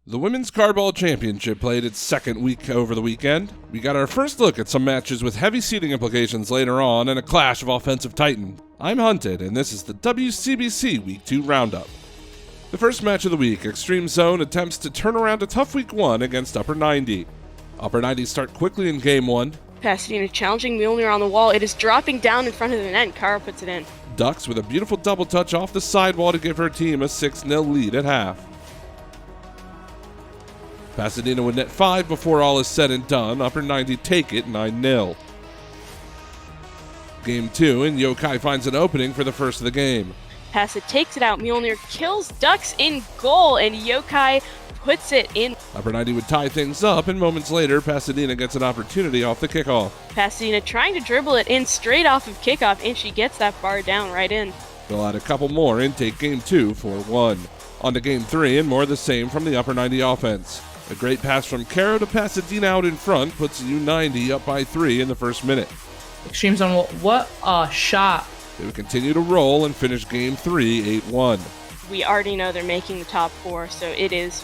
The Women's Cardball Championship played its second week over the weekend. We got our first look at some matches with heavy seeding implications later on and a clash of offensive titan. I'm Hunted, and this is the WCBC Week 2 Roundup. The first match of the week, Extreme Zone attempts to turn around a tough Week 1 against Upper 90. Upper 90 start quickly in Game 1. Pasadena challenging Mjolnir on the wall. It is dropping down in front of the net. Kara puts it in. Ducks with a beautiful double touch off the sidewall to give her team a 6-0 lead at half. Pasadena would net 5 before all is said and done. Upper 90 take it 9-0. Game 2, and Yokai finds an opening for the first of the game. Pasa takes it out. Mjolnir kills Ducks in goal, and Yokai puts it in. Upper 90 would tie things up, and moments later, Pasadena gets an opportunity off the kickoff. Pasadena trying to dribble it in straight off of kickoff, and she gets that bar down right in. They'll add a couple more and take Game 2 4-1. On to Game 3, and more of the same from the Upper 90 offense. A great pass from Caro to Pasadena out in front puts U90 up by 3 in the first minute. Extreme Zone, what a shot. They would continue to roll and finish Game 3 8-1. We already know they're making the top 4, so it is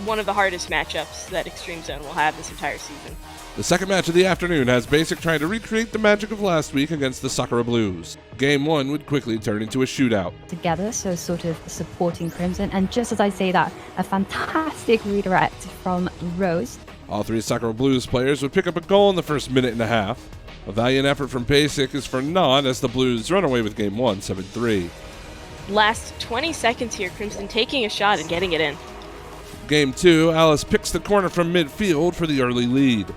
one of the hardest matchups that Extreme Zone will have this entire season. The second match of the afternoon has Basic trying to recreate the magic of last week against the Sakura Blues. Game 1 would quickly turn into a shootout. Together, so sort of supporting Crimson, and just as I say that, a fantastic redirect from Rose. All three Sakura Blues players would pick up a goal in the first minute and a half. A valiant effort from Basic is for naught as the Blues run away with Game 1 7-3. Last 20 seconds here, Crimson taking a shot and getting it in. Game 2, Alice picks the corner from midfield for the early lead.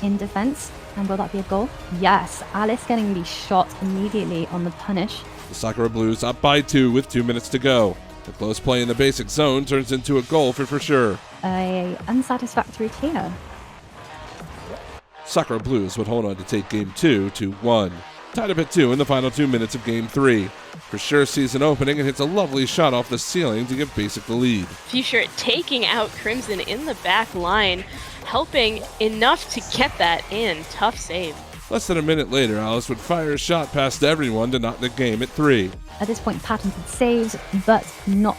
In defense, and will that be a goal? Yes, Alice getting the shot immediately on the punish. The Sakura Blues up by 2 with 2 minutes to go. The close play in the Basic zone turns into a goal for sure. A unsatisfactory clear. Sakura Blues would hold on to take Game 2 2-1. Tied up at 2 in the final 2 minutes of Game 3. For sure sees an opening and hits a lovely shot off the ceiling to give Basic the lead. Future taking out Crimson in the back line, helping enough to get that in. Tough save. Less than a minute later, Alice would fire a shot past everyone to knock the game at 3. At this point, patented saves, but not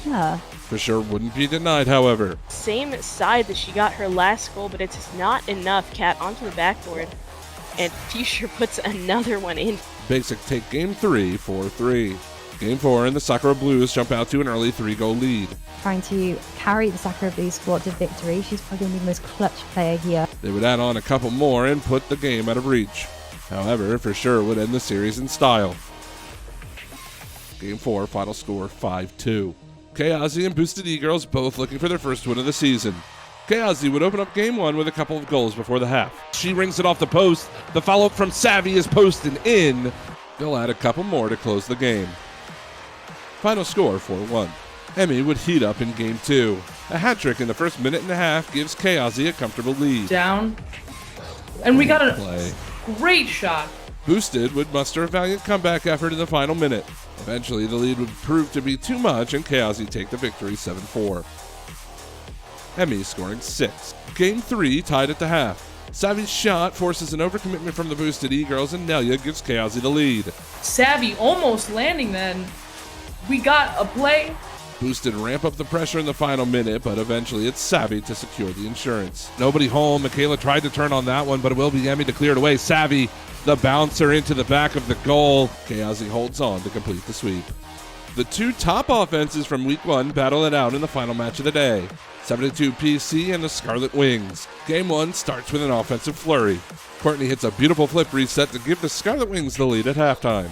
her. For sure wouldn't be denied, however. Same side that she got her last goal, but it's not enough. Cat onto the backboard, and Future puts another one in. Basic take Game 3 4-3. Game 4 and the Sakura Blues jump out to an early 3-goal lead. Trying to carry the Sakura Blues squad to victory. She's probably the most clutch player here. They would add on a couple more and put the game out of reach. However, for sure would end the series in style. Game 4, final score 5-2. Kayazi and Boosted E-Girls both looking for their first win of the season. Kayazi would open up Game 1 with a couple of goals before the half. She rings it off the post. The follow-up from Savvy is posted in. They'll add a couple more to close the game. Final score 4-1. Emmy would heat up in Game 2. A hat trick in the first minute and a half gives Kayazi a comfortable lead. Down. And we got a Play. great shot. Boosted would muster a valiant comeback effort in the final minute. Eventually, the lead would prove to be too much, and Kayazi take the victory 7-4. Emmy scoring 6. Game 3 tied at the half. Savvy's shot forces an overcommitment from the Boosted E-Girls, and Nelia gives Kayazi the lead. Savvy almost landing then. We got a play. Boosted ramp up the pressure in the final minute, but eventually it's Savvy to secure the insurance. Nobody home. Michaela tried to turn on that one, but it will be Emmy to clear it away. Savvy, the bouncer into the back of the goal. Kayazi holds on to complete the sweep. The two top offenses from Week 1 battle it out in the final match of the day. 72 PC and the Scarlet Wings. Game 1 starts with an offensive flurry. Courtney hits a beautiful flip reset to give the Scarlet Wings the lead at halftime.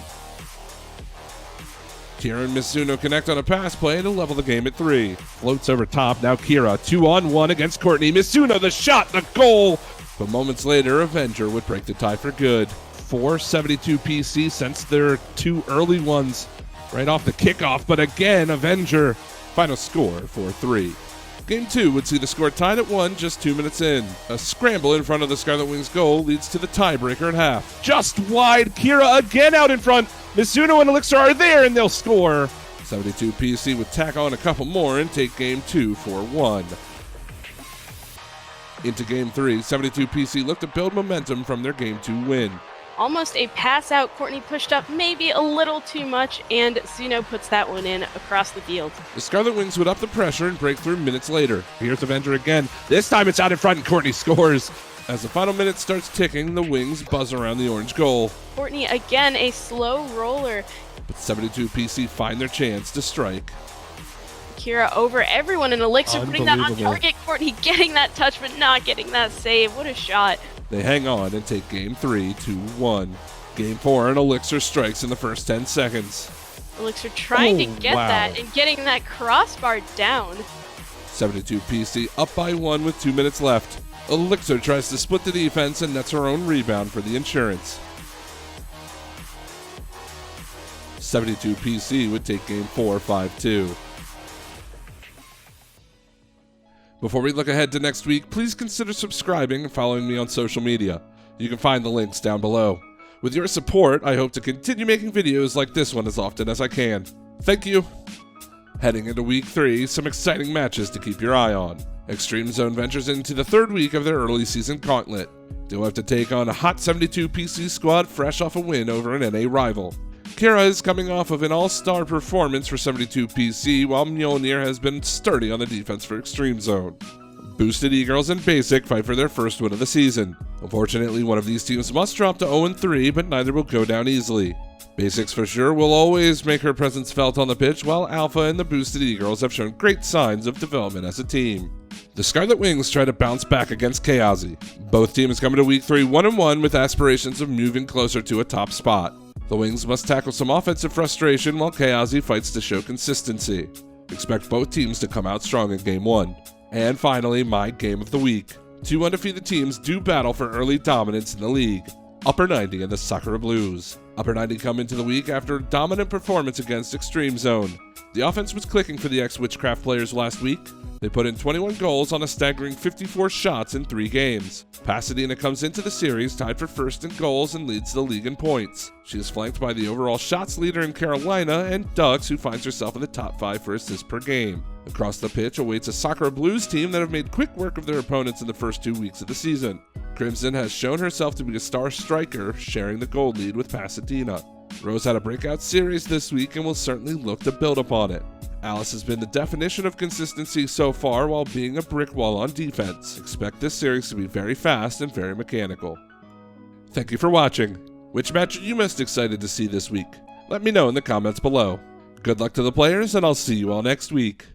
Kira and Mizuno connect on a pass play to level the game at 3. Floats over top, now Kira, 2-on-1 against Courtney. Mizuno, the shot, the goal! But moments later, Avenger would break the tie for good. 472 PC since their 2 early ones right off the kickoff, but again, Avenger. Final score 4-3. Game 2 would see the score tied at 1 just 2 minutes in. A scramble in front of the Scarlet Wings goal leads to the tiebreaker at half. Just wide, Kira again out in front. Mizuno and Elixir are there and they'll score. 72 PC would tack on a couple more and take Game 2 4-1. Into Game 3, 72 PC look to build momentum from their Game 2 win. Almost a pass out. Courtney pushed up maybe a little too much, and Zuno puts that one in across the field. The Scarlet Wings would up the pressure and break through minutes later. Here's Avenger again. This time it's out in front and Courtney scores. As the final minute starts ticking, the Wings buzz around the orange goal. Courtney again, a slow roller. But 72 PC find their chance to strike. Kira over everyone, and Elixir putting that on target. Courtney getting that touch, but not getting that save. What a shot. They hang on and take Game 3, 2-1. Game 4, and Elixir strikes in the first 10 seconds. Elixir trying to get that and getting that crossbar down. 72 PC up by 1 with 2 minutes left. Elixir tries to split the defense and nets her own rebound for the insurance. 72 PC would take Game 4, 5-2. Before we look ahead to next week, please consider subscribing and following me on social media. You can find the links down below. With your support, I hope to continue making videos like this one as often as I can. Thank you! Heading into Week 3, some exciting matches to keep your eye on. Extreme Zone ventures into the third week of their early season gauntlet. They'll have to take on a hot 72 PC squad fresh off a win over an NA rival. Kira is coming off of an all-star performance for 72 PC, while Mjolnir has been sturdy on the defense for Extreme Zone. Boosted E-Girls and Basic fight for their first win of the season. Unfortunately, one of these teams must drop to 0-3, but neither will go down easily. Basics for sure will always make her presence felt on the pitch, while Alpha and the Boosted E-Girls have shown great signs of development as a team. The Scarlet Wings try to bounce back against Chaosi. Both teams come into Week 3 1-1 with aspirations of moving closer to a top spot. The Wings must tackle some offensive frustration while Chaosi fights to show consistency. Expect both teams to come out strong in Game 1. And finally, my Game of the Week. Two undefeated teams do battle for early dominance in the league. Upper 90 and the Sakura Blues. Upper 90 come into the week after a dominant performance against Extreme Zone. The offense was clicking for the ex-Witchcraft players last week. They put in 21 goals on a staggering 54 shots in 3 games. Pasadena comes into the series tied for first in goals and leads the league in points. She is flanked by the overall shots leader in Carolina and Dux, who finds herself in the top 5 for assists per game. Across the pitch awaits a Sakura Blues team that have made quick work of their opponents in the first 2 weeks of the season. Crimson has shown herself to be a star striker, sharing the goal lead with Pasadena. Rose had a breakout series this week and will certainly look to build upon it. Alice has been the definition of consistency so far while being a brick wall on defense. Expect this series to be very fast and very mechanical. Thank you for watching. Which match are you most excited to see this week? Let me know in the comments below. Good luck to the players, and I'll see you all next week.